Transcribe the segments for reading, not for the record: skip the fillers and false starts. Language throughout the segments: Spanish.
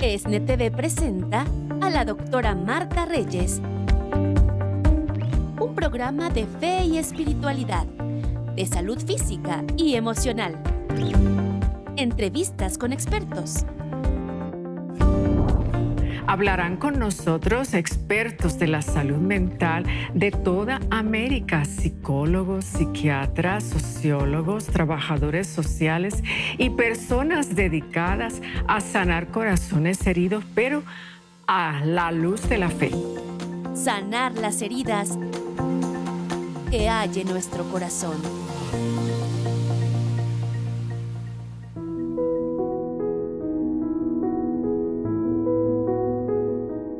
ESNE TV presenta a la doctora Marta Reyes, un programa de fe y espiritualidad, de salud física y emocional. Entrevistas con expertos. Hablarán con nosotros expertos de la salud mental de toda América, psicólogos, psiquiatras, sociólogos, trabajadores sociales y personas dedicadas a sanar corazones heridos, pero a la luz de la fe. Sanar las heridas que hay en nuestro corazón.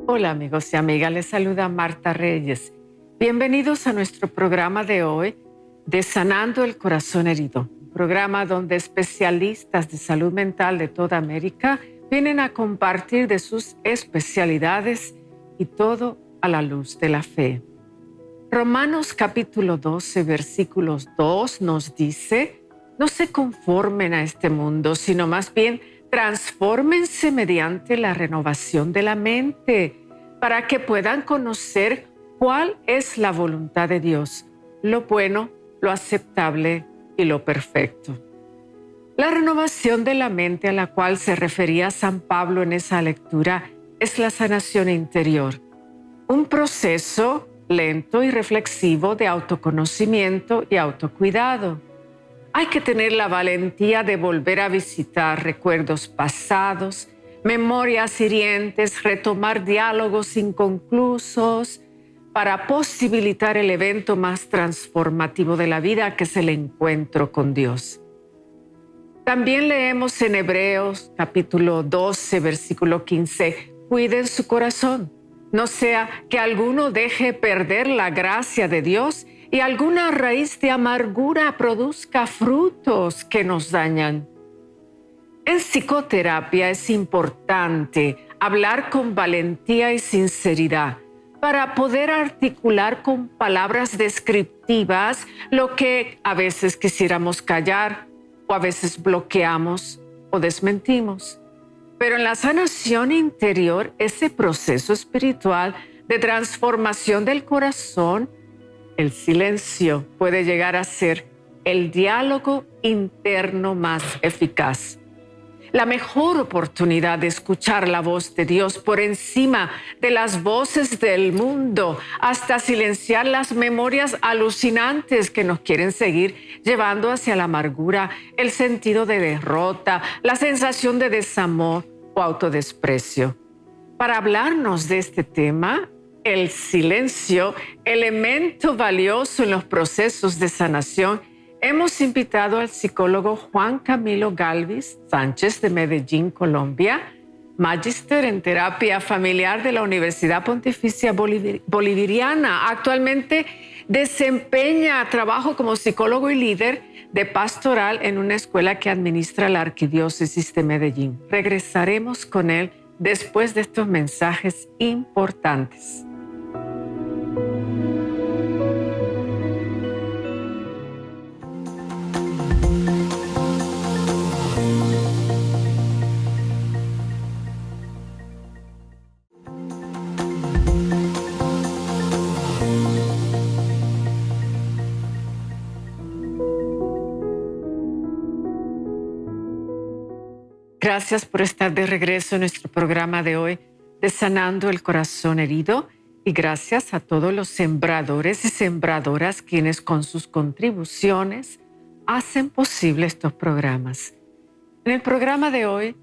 Hola amigos y amigas, les saluda Marta Reyes. Bienvenidos a nuestro programa de hoy de Sanando el Corazón Herido, un programa donde especialistas de salud mental de toda América vienen a compartir de sus especialidades y todo a la luz de la fe. Romanos capítulo 12, versículos 2 nos dice: no se conformen a este mundo, sino más bien transfórmense mediante la renovación de la mente, para que puedan conocer cuál es la voluntad de Dios, lo bueno, lo aceptable y lo perfecto. La renovación de la mente a la cual se refería San Pablo en esa lectura es la sanación interior, un proceso lento y reflexivo de autoconocimiento y autocuidado. Hay que tener la valentía de volver a visitar recuerdos pasados, memorias hirientes, retomar diálogos inconclusos para posibilitar el evento más transformativo de la vida, que es el encuentro con Dios. También leemos en Hebreos capítulo 12, versículo 15, cuiden su corazón, no sea que alguno deje perder la gracia de Dios y alguna raíz de amargura produzca frutos que nos dañan. En psicoterapia es importante hablar con valentía y sinceridad para poder articular con palabras descriptivas lo que a veces quisiéramos callar o a veces bloqueamos o desmentimos. Pero en la sanación interior, ese proceso espiritual de transformación del corazón, el silencio puede llegar a ser el diálogo interno más eficaz. La mejor oportunidad de escuchar la voz de Dios por encima de las voces del mundo, hasta silenciar las memorias alucinantes que nos quieren seguir llevando hacia la amargura, el sentido de derrota, la sensación de desamor o autodesprecio. Para hablarnos de este tema, el silencio, elemento valioso en los procesos de sanación, hemos invitado al psicólogo Juan Camilo Galvis Sánchez de Medellín, Colombia, magíster en terapia familiar de la Universidad Pontificia Bolivariana. Actualmente desempeña trabajo como psicólogo y líder de pastoral en una escuela que administra la Arquidiócesis de Medellín. Regresaremos con él después de estos mensajes importantes. Gracias por estar de regreso en nuestro programa de hoy de Sanando el Corazón Herido, y gracias a todos los sembradores y sembradoras quienes con sus contribuciones hacen posible estos programas. En el programa de hoy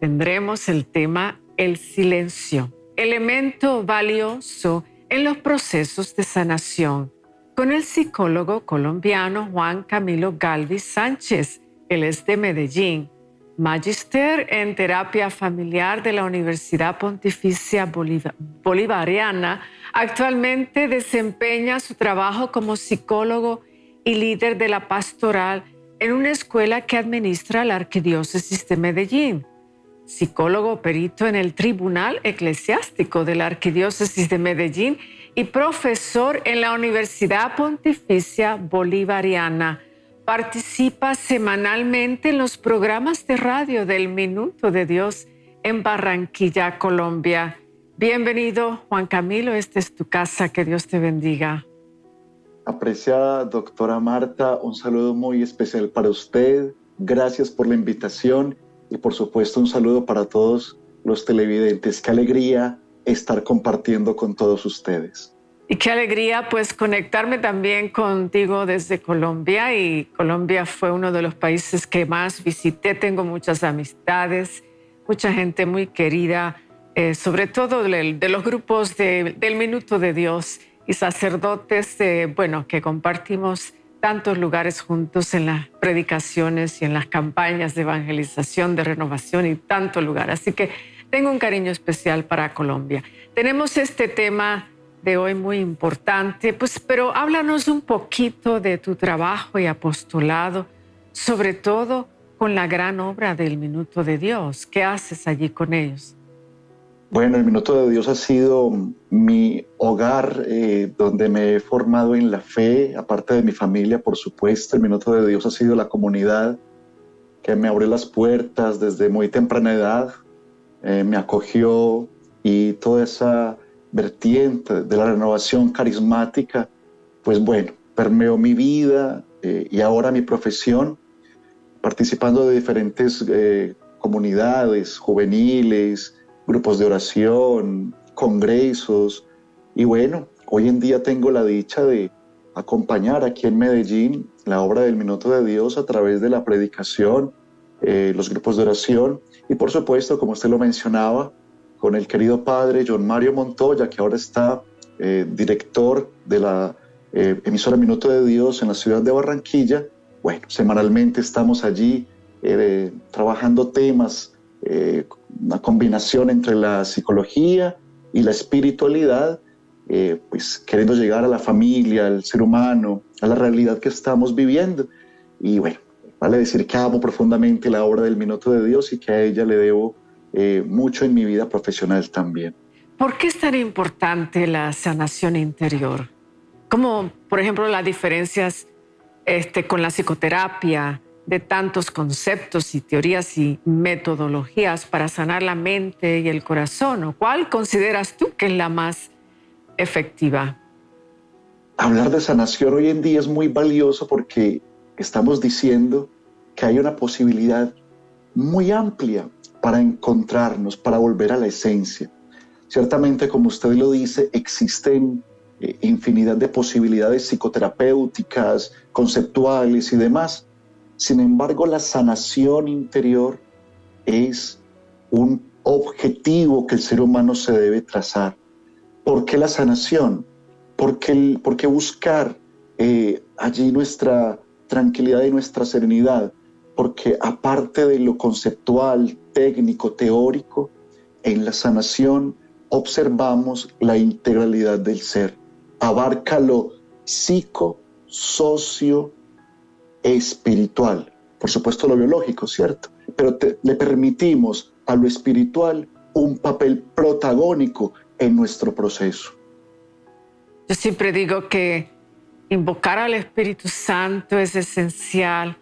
tendremos el tema el silencio, elemento valioso en los procesos de sanación, con el psicólogo colombiano Juan Camilo Galvis Sánchez. Él es de Medellín, magíster en terapia familiar de la Universidad Pontificia Bolivariana. Actualmente desempeña su trabajo como psicólogo y líder de la pastoral en una escuela que administra la Arquidiócesis de Medellín. Psicólogo perito en el Tribunal Eclesiástico de la Arquidiócesis de Medellín y profesor en la Universidad Pontificia Bolivariana. Participa semanalmente en los programas de radio del Minuto de Dios en Barranquilla, Colombia. Bienvenido, Juan Camilo, esta es tu casa, que Dios te bendiga. Apreciada doctora Marta, un saludo muy especial para usted. Gracias por la invitación y por supuesto un saludo para todos los televidentes. Qué alegría estar compartiendo con todos ustedes. Y qué alegría pues conectarme también contigo desde Colombia, y Colombia fue uno de los países que más visité. Tengo muchas amistades, mucha gente muy querida, sobre todo de los grupos del Minuto de Dios y sacerdotes, que compartimos tantos lugares juntos en las predicaciones y en las campañas de evangelización, de renovación y tantos lugares. Así que tengo un cariño especial para Colombia. Tenemos este tema de hoy muy importante, pero háblanos un poquito de tu trabajo y apostolado, sobre todo con la gran obra del Minuto de Dios. ¿Qué haces allí con ellos? Bueno, el Minuto de Dios ha sido mi hogar, donde me he formado en la fe, aparte de mi familia, por supuesto. El Minuto de Dios ha sido la comunidad que me abrió las puertas desde muy temprana edad, me acogió, y toda esa vertiente de la renovación carismática, permeó mi vida y ahora mi profesión, participando de diferentes comunidades juveniles, grupos de oración, congresos. Y hoy en día tengo la dicha de acompañar aquí en Medellín la obra del Minuto de Dios a través de la predicación, los grupos de oración y por supuesto, como usted lo mencionaba, con el querido padre John Mario Montoya, que ahora está director de la emisora Minuto de Dios en la ciudad de Barranquilla. Semanalmente estamos allí trabajando temas, una combinación entre la psicología y la espiritualidad, queriendo llegar a la familia, al ser humano, a la realidad que estamos viviendo. Y vale decir que amo profundamente la obra del Minuto de Dios y que a ella le debo mucho en mi vida profesional también. ¿Por qué es tan importante la sanación interior? Como, por ejemplo, las diferencias con la psicoterapia, de tantos conceptos y teorías y metodologías para sanar la mente y el corazón. ¿Cuál consideras tú que es la más efectiva? Hablar de sanación hoy en día es muy valioso porque estamos diciendo que hay una posibilidad muy amplia para encontrarnos, para volver a la esencia. Ciertamente, como usted lo dice, existen infinidad de posibilidades psicoterapéuticas, conceptuales y demás. Sin embargo, la sanación interior es un objetivo que el ser humano se debe trazar. ¿Por qué la sanación? ¿Por qué buscar allí nuestra tranquilidad y nuestra serenidad? Porque aparte de lo conceptual, técnico, teórico, en la sanación observamos la integralidad del ser. Abarca lo psico, socio, espiritual, por supuesto lo biológico, ¿cierto? Pero le permitimos a lo espiritual un papel protagónico en nuestro proceso. Yo siempre digo que invocar al Espíritu Santo es esencial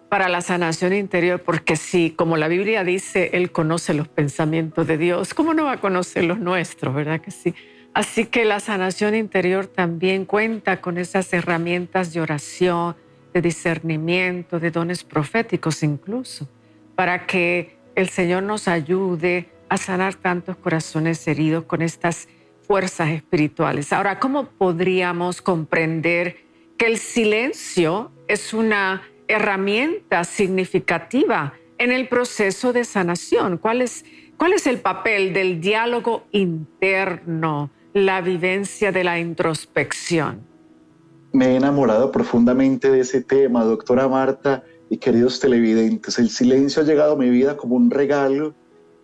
para la sanación interior, porque sí, como la Biblia dice, Él conoce los pensamientos de Dios. ¿Cómo no va a conocer los nuestros, verdad que sí? Así que la sanación interior también cuenta con esas herramientas de oración, de discernimiento, de dones proféticos incluso, para que el Señor nos ayude a sanar tantos corazones heridos con estas fuerzas espirituales. Ahora, ¿cómo podríamos comprender que el silencio es una herramienta significativa en el proceso de sanación? ¿Cuál es el papel del diálogo interno, la vivencia de la introspección? Me he enamorado profundamente de ese tema, doctora Marta y queridos televidentes. El silencio ha llegado a mi vida como un regalo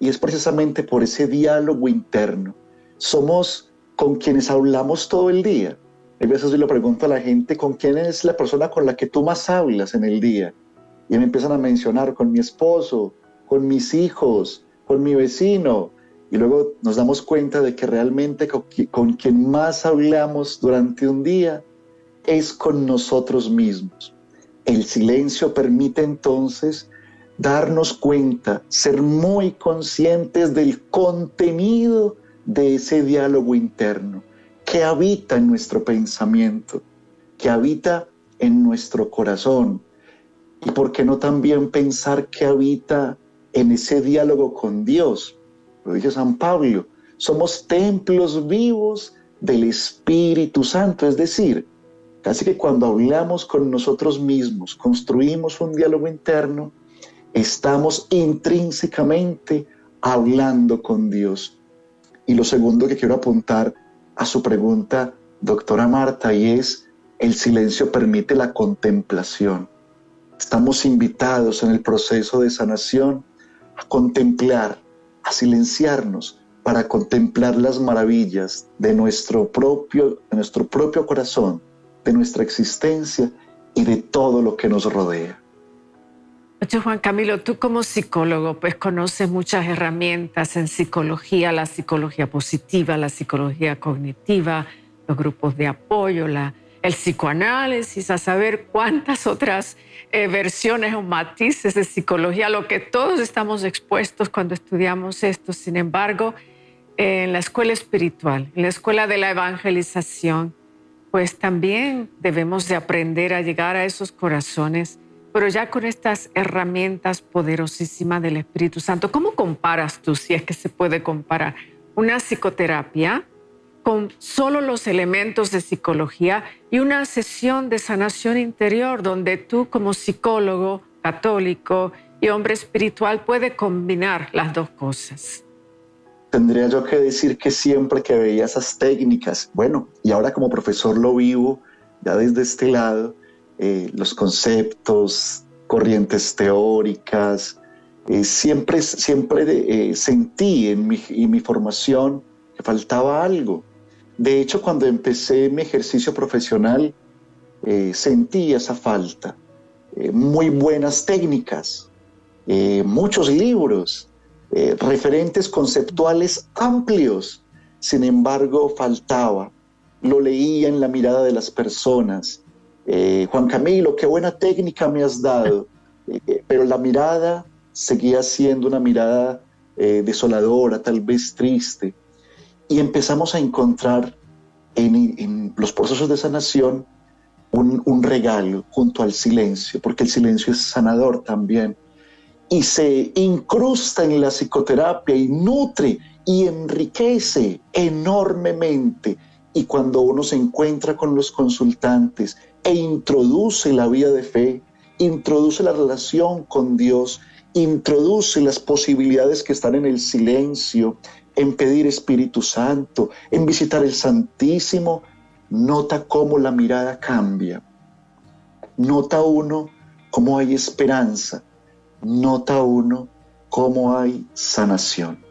y es precisamente por ese diálogo interno. Somos con quienes hablamos todo el día. A veces yo le pregunto a la gente, ¿con quién es la persona con la que tú más hablas en el día? Y me empiezan a mencionar con mi esposo, con mis hijos, con mi vecino. Y luego nos damos cuenta de que realmente con quien más hablamos durante un día es con nosotros mismos. El silencio permite entonces darnos cuenta, ser muy conscientes del contenido de ese diálogo interno que habita en nuestro pensamiento, que habita en nuestro corazón. Y por qué no también pensar que habita en ese diálogo con Dios. Lo dice San Pablo, somos templos vivos del Espíritu Santo, es decir, casi que cuando hablamos con nosotros mismos, construimos un diálogo interno, estamos intrínsecamente hablando con Dios. Y lo segundo que quiero apuntar a su pregunta, doctora Marta, y es, el silencio permite la contemplación. Estamos invitados en el proceso de sanación a contemplar, a silenciarnos para contemplar las maravillas de nuestro propio corazón, de nuestra existencia y de todo lo que nos rodea. Oye, Juan Camilo, tú como psicólogo pues conoces muchas herramientas en psicología, la psicología positiva, la psicología cognitiva, los grupos de apoyo, el psicoanálisis, a saber cuántas otras versiones o matices de psicología, lo que todos estamos expuestos cuando estudiamos esto. Sin embargo, en la escuela espiritual, en la escuela de la evangelización, pues también debemos de aprender a llegar a esos corazones, pero ya con estas herramientas poderosísimas del Espíritu Santo. ¿Cómo comparas tú, si es que se puede comparar, una psicoterapia con solo los elementos de psicología y una sesión de sanación interior donde tú como psicólogo católico y hombre espiritual puedes combinar las dos cosas? Tendría yo que decir que siempre que veía esas técnicas, bueno, y ahora como profesor lo vivo ya desde este lado, los conceptos, corrientes teóricas, siempre sentí en mi formación que faltaba algo. De hecho, cuando empecé mi ejercicio profesional, sentí esa falta. Muy buenas técnicas, muchos libros, referentes conceptuales amplios. Sin embargo, faltaba. Lo leía en la mirada de las personas. Juan Camilo, qué buena técnica me has dado. Pero la mirada seguía siendo una mirada desoladora, tal vez triste. Y empezamos a encontrar en los procesos de sanación un regalo junto al silencio, porque el silencio es sanador también. Y se incrusta en la psicoterapia y nutre y enriquece enormemente. Y cuando uno se encuentra con los consultantes e introduce la vida de fe, introduce la relación con Dios, introduce las posibilidades que están en el silencio, en pedir Espíritu Santo, en visitar el Santísimo, nota cómo la mirada cambia. Nota uno cómo hay esperanza. Nota uno cómo hay sanación.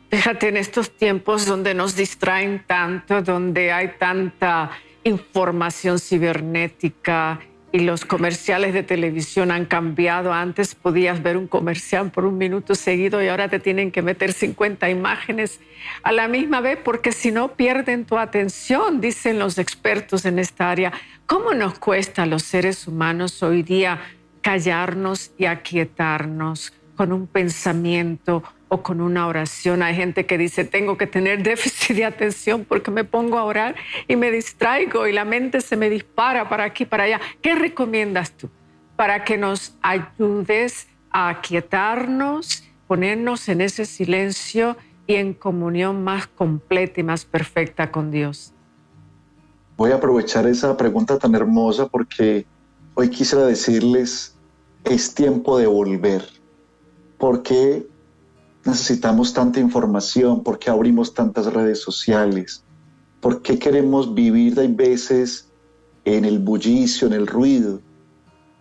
Fíjate, en estos tiempos donde nos distraen tanto, donde hay tanta información cibernética y los comerciales de televisión han cambiado. Antes podías ver un comercial por un minuto seguido y ahora te tienen que meter 50 imágenes a la misma vez porque si no pierden tu atención, dicen los expertos en esta área. ¿Cómo nos cuesta a los seres humanos hoy día callarnos y aquietarnos con un pensamiento o con una oración? Hay gente que dice, tengo que tener déficit de atención porque me pongo a orar y me distraigo y la mente se me dispara para aquí, para allá. ¿Qué recomiendas tú para que nos ayudes a aquietarnos, ponernos en ese silencio y en comunión más completa y más perfecta con Dios? Voy a aprovechar esa pregunta tan hermosa porque hoy quisiera decirles, es tiempo de volver. ¿Por qué necesitamos tanta información? ¿Por qué abrimos tantas redes sociales? ¿Por qué queremos vivir a veces en el bullicio, en el ruido?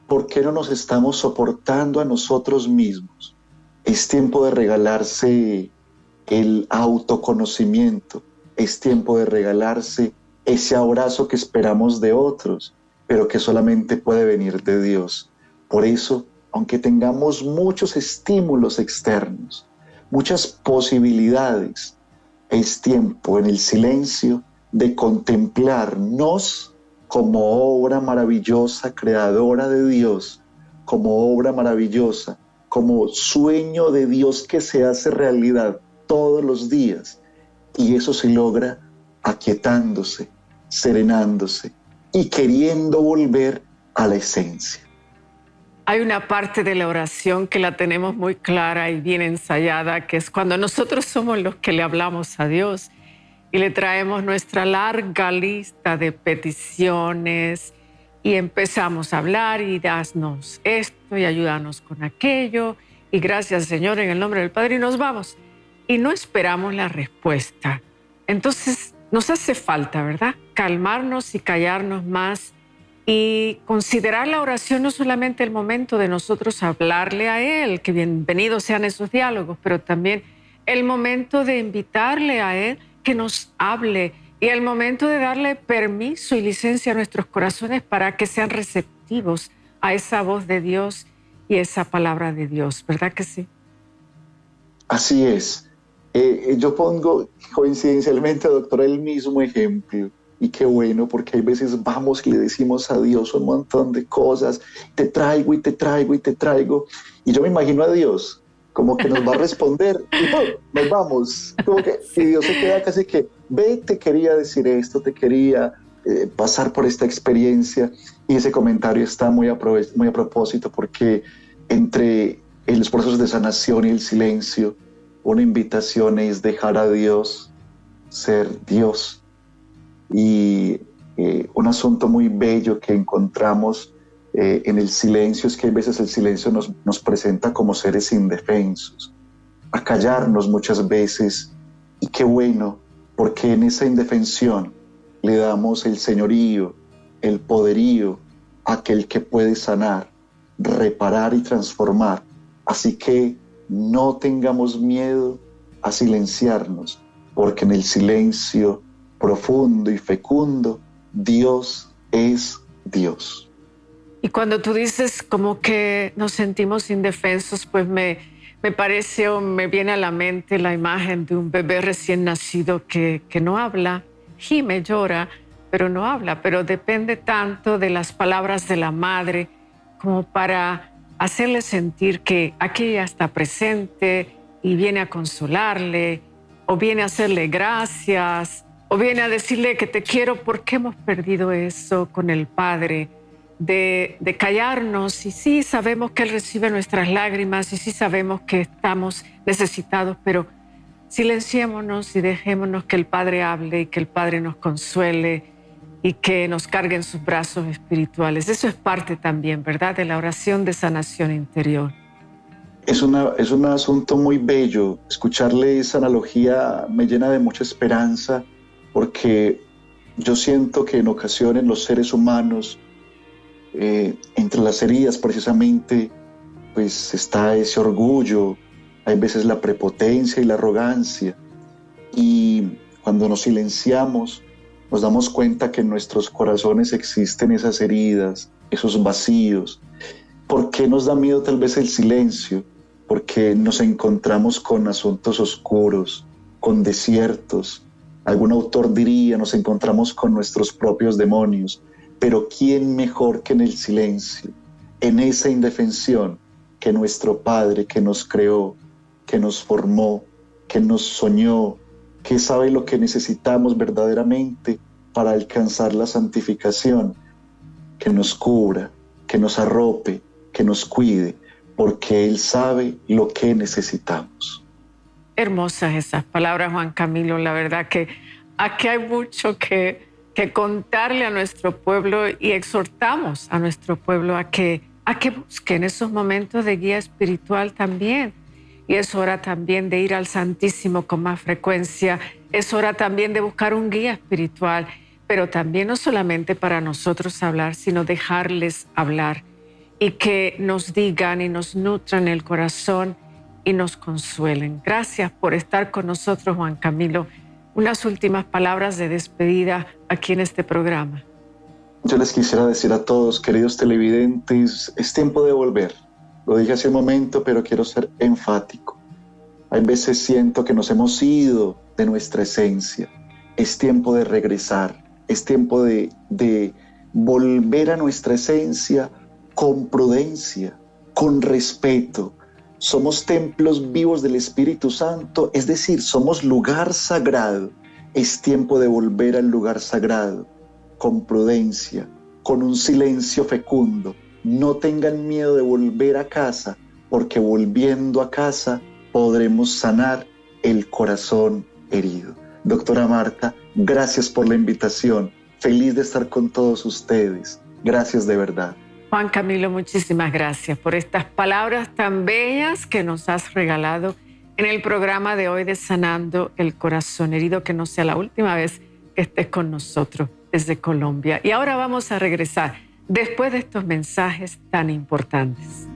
¿Por qué no nos estamos soportando a nosotros mismos? Es tiempo de regalarse el autoconocimiento. Es tiempo de regalarse ese abrazo que esperamos de otros, pero que solamente puede venir de Dios. Por eso, aunque tengamos muchos estímulos externos, muchas posibilidades, es tiempo en el silencio de contemplarnos como obra maravillosa, creadora de Dios, como obra maravillosa, como sueño de Dios que se hace realidad todos los días. Y eso se logra aquietándose, serenándose y queriendo volver a la esencia. Hay una parte de la oración que la tenemos muy clara y bien ensayada, que es cuando nosotros somos los que le hablamos a Dios y le traemos nuestra larga lista de peticiones y empezamos a hablar y haznos esto y ayúdanos con aquello y gracias Señor en el nombre del Padre y nos vamos y no esperamos la respuesta. Entonces nos hace falta, ¿verdad? Calmarnos y callarnos más y considerar la oración no solamente el momento de nosotros hablarle a Él, que bienvenidos sean esos diálogos, pero también el momento de invitarle a Él que nos hable y el momento de darle permiso y licencia a nuestros corazones para que sean receptivos a esa voz de Dios y esa palabra de Dios, ¿verdad que sí? Así es. Yo pongo coincidencialmente, doctora, el mismo ejemplo. Y qué bueno, porque hay veces vamos y le decimos a Dios un montón de cosas, te traigo y te traigo y te traigo. Y yo me imagino a Dios como que nos va a responder y ¡pum! Nos vamos. Como que, y Dios se queda casi que, ve, te quería decir esto, te quería pasar por esta experiencia. Y ese comentario está muy a propósito porque entre los procesos de sanación y el silencio, una invitación es dejar a Dios ser Dios. Y un asunto muy bello que encontramos en el silencio es que a veces el silencio nos presenta como seres indefensos, a callarnos muchas veces, y qué bueno, porque en esa indefensión le damos el señorío, el poderío a aquel que puede sanar, reparar y transformar. Así que no tengamos miedo a silenciarnos, porque en el silencio profundo y fecundo, Dios es Dios. Y cuando tú dices como que nos sentimos indefensos, pues me parece o me viene a la mente la imagen de un bebé recién nacido que no habla, gime, llora, pero no habla, pero depende tanto de las palabras de la madre como para hacerle sentir que aquella está presente y viene a consolarle o viene a hacerle gracias o viene a decirle que te quiero, porque hemos perdido eso con el Padre, de callarnos. Y sí sabemos que Él recibe nuestras lágrimas y sí sabemos que estamos necesitados, pero silenciémonos y dejémonos que el Padre hable y que el Padre nos consuele y que nos cargue en sus brazos espirituales. Eso es parte también, ¿verdad?, de la oración de sanación interior. Es un asunto muy bello. Escucharle esa analogía me llena de mucha esperanza, porque yo siento que en ocasiones los seres humanos, entre las heridas precisamente, pues está ese orgullo, hay veces la prepotencia y la arrogancia. Y cuando nos silenciamos, nos damos cuenta que en nuestros corazones existen esas heridas, esos vacíos. ¿Por qué nos da miedo tal vez el silencio? Porque nos encontramos con asuntos oscuros, con desiertos. Algún autor diría, nos encontramos con nuestros propios demonios. Pero ¿quién mejor que en el silencio, en esa indefensión, que nuestro Padre que nos creó, que nos formó, que nos soñó, que sabe lo que necesitamos verdaderamente para alcanzar la santificación, que nos cubra, que nos arrope, que nos cuide, porque Él sabe lo que necesitamos? Hermosas esas palabras, Juan Camilo. La verdad que aquí hay mucho que contarle a nuestro pueblo y exhortamos a nuestro pueblo a que busquen esos momentos de guía espiritual también. Y es hora también de ir al Santísimo con más frecuencia. Es hora también de buscar un guía espiritual, pero también no solamente para nosotros hablar, sino dejarles hablar y que nos digan y nos nutran el corazón y nos consuelen. Gracias por estar con nosotros, Juan Camilo. Unas últimas palabras de despedida aquí en este programa. Yo les quisiera decir a todos, queridos televidentes, es tiempo de volver. Lo dije hace un momento, pero quiero ser enfático. Hay veces siento que nos hemos ido de nuestra esencia. Es tiempo de regresar. Es tiempo de volver a nuestra esencia con prudencia, con respeto. Somos templos vivos del Espíritu Santo, es decir, somos lugar sagrado. Es tiempo de volver al lugar sagrado, con prudencia, con un silencio fecundo. No tengan miedo de volver a casa, porque volviendo a casa podremos sanar el corazón herido. Doctora Marta, gracias por la invitación. Feliz de estar con todos ustedes. Gracias de verdad. Juan Camilo, muchísimas gracias por estas palabras tan bellas que nos has regalado en el programa de hoy de Sanando el Corazón Herido. Que no sea la última vez que estés con nosotros desde Colombia. Y ahora vamos a regresar después de estos mensajes tan importantes.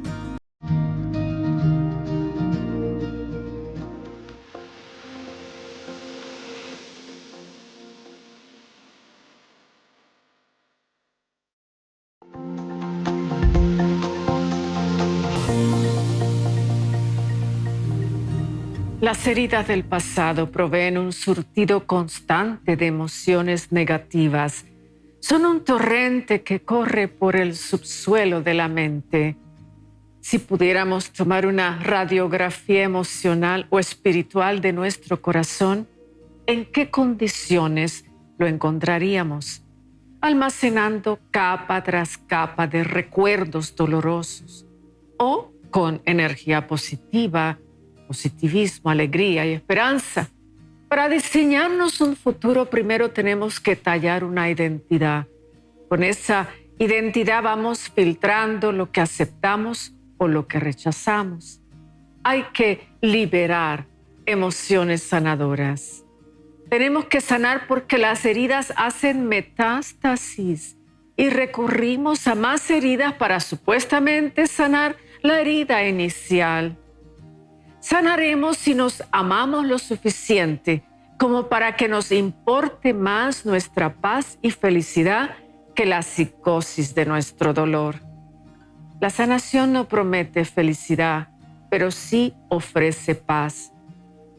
Las heridas del pasado proveen un surtido constante de emociones negativas. Son un torrente que corre por el subsuelo de la mente. Si pudiéramos tomar una radiografía emocional o espiritual de nuestro corazón, ¿en qué condiciones lo encontraríamos? Almacenando capa tras capa de recuerdos dolorosos, o con energía positiva, positivismo, alegría y esperanza. Para diseñarnos un futuro, primero tenemos que tallar una identidad. Con esa identidad vamos filtrando lo que aceptamos o lo que rechazamos. Hay que liberar emociones sanadoras. Tenemos que sanar porque las heridas hacen metástasis y recurrimos a más heridas para supuestamente sanar la herida inicial. Sanaremos si nos amamos lo suficiente como para que nos importe más nuestra paz y felicidad que la psicosis de nuestro dolor. La sanación no promete felicidad, pero sí ofrece paz.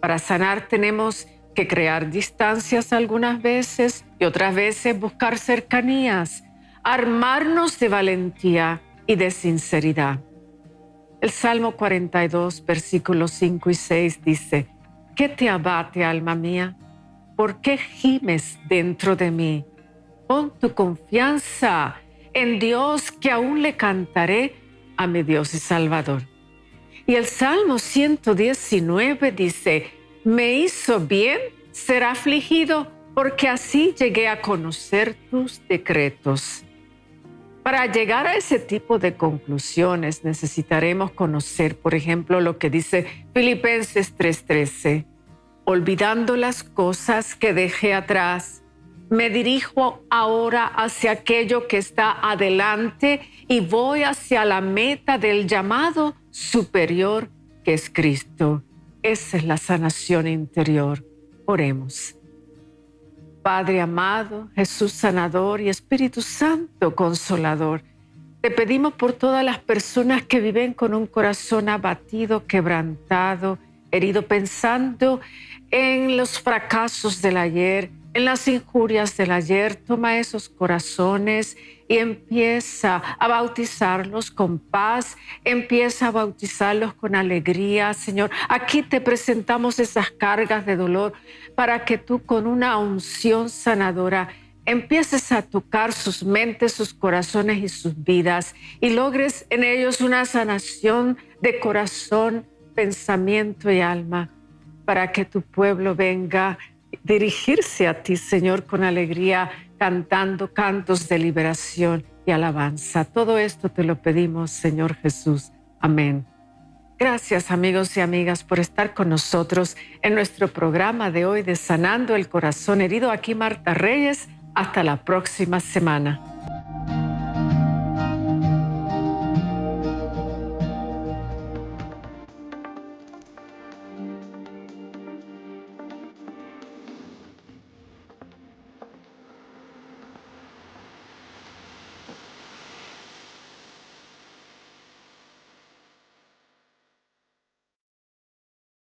Para sanar tenemos que crear distancias algunas veces y otras veces buscar cercanías, armarnos de valentía y de sinceridad. El Salmo 42, versículos 5 y 6 dice: ¿Qué te abate, alma mía? ¿Por qué gimes dentro de mí? Pon tu confianza en Dios, que aún le cantaré a mi Dios y Salvador. Y el Salmo 119 dice: me hizo bien ser afligido, porque así llegué a conocer tus decretos. Para llegar a ese tipo de conclusiones necesitaremos conocer, por ejemplo, lo que dice Filipenses 3:13. Olvidando las cosas que dejé atrás, me dirijo ahora hacia aquello que está adelante y voy hacia la meta del llamado superior que es Cristo. Esa es la sanación interior. Oremos. Padre amado, Jesús sanador y Espíritu Santo consolador, te pedimos por todas las personas que viven con un corazón abatido, quebrantado, herido, pensando en los fracasos del ayer, en las injurias del ayer. Toma esos corazones y empieza a bautizarlos con paz, empieza a bautizarlos con alegría, Señor. Aquí te presentamos esas cargas de dolor para que tú, con una unción sanadora, empieces a tocar sus mentes, sus corazones y sus vidas y logres en ellos una sanación de corazón, pensamiento y alma, para que tu pueblo venga a dirigirse a ti, Señor, con alegría, cantando cantos de liberación y alabanza. Todo esto te lo pedimos, Señor Jesús. Amén. Gracias, amigos y amigas, por estar con nosotros en nuestro programa de hoy de Sanando el Corazón Herido. Aquí Marta Reyes. Hasta la próxima semana.